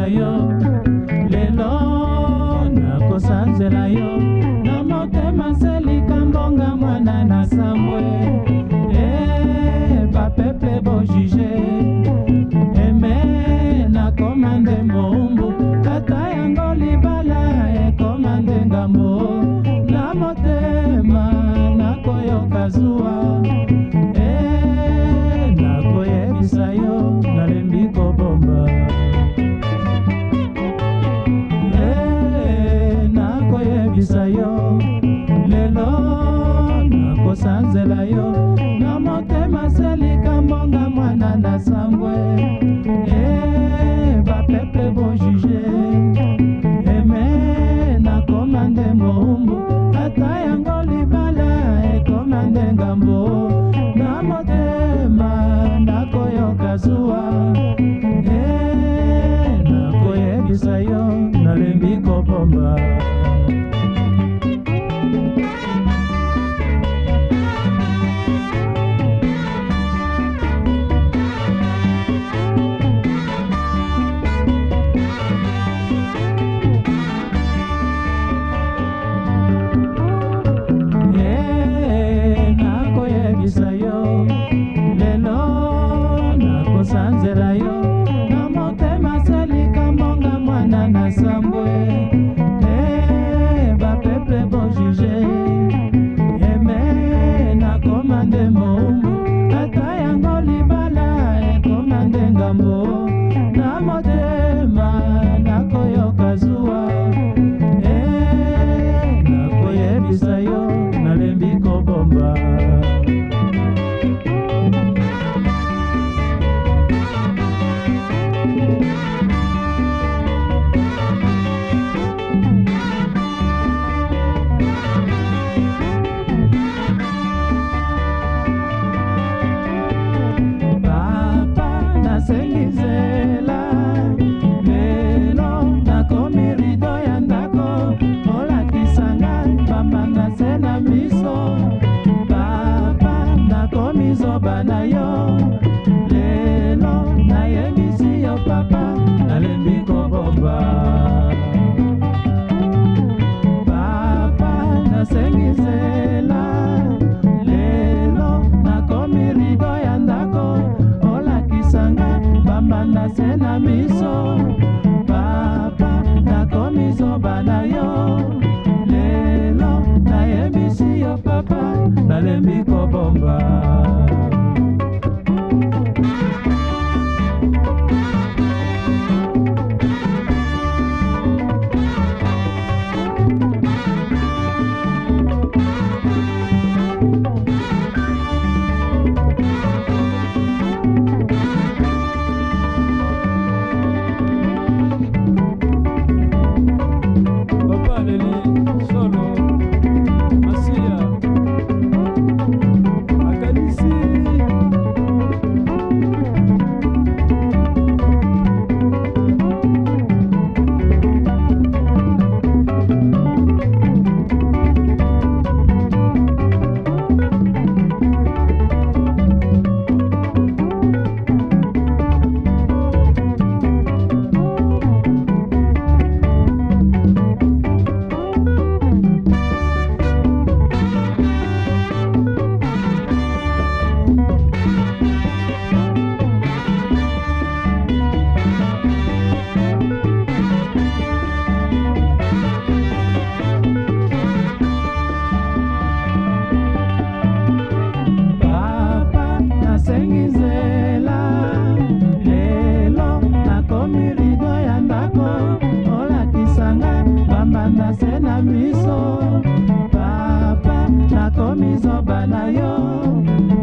yo lelo nakosanzela yo na motema selika mbonga mwana na sambwe bapeple bojuge eme nakomande moumbu ata yango libala ekomande ngambo na motema nakoyoka zuwa nakoyebisa yo nalembi kobomba nakoyebisa yo lelo nakosanzela yo na motema selika mbonga mwana na sambwe bapeple bojuge eme nakomande moumbu ata yango libala ekomande ngambo na motema nakoyoka zuwa nakoyebisa yo nalembi kobomba sanzela yo na motema selika mbonga mwana na sambwe bapeple bojuge eme nakomande moumbu ata yango libala ekomande ngambo na motema nakoyoka zuwa nakoyebisa yo nalembi kobomba bana yo lelo nayebisi yo papa nalembi kobomba papa nasengizela lelo nakomi rido ya ndako olakisanga bambanda se na miso papa nakomi zoba na yo lelo nayebisi yo papa nalembi kobomba na miso papa nakomi zoba na yo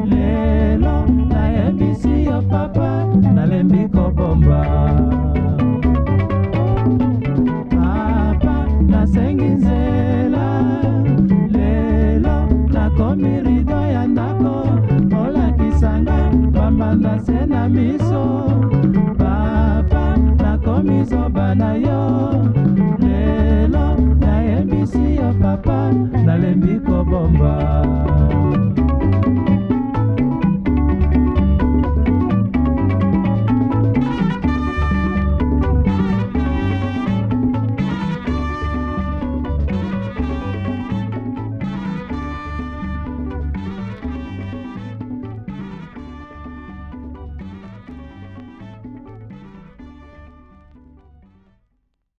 lelo nayebisi yo papa nalembi kobomba papa nasengi nzela lelo nakomi rido ya ndako olakisanga bambanda se na miso papa nakomi zoba na yo lelo nayebisi yo papa nalembi kobomba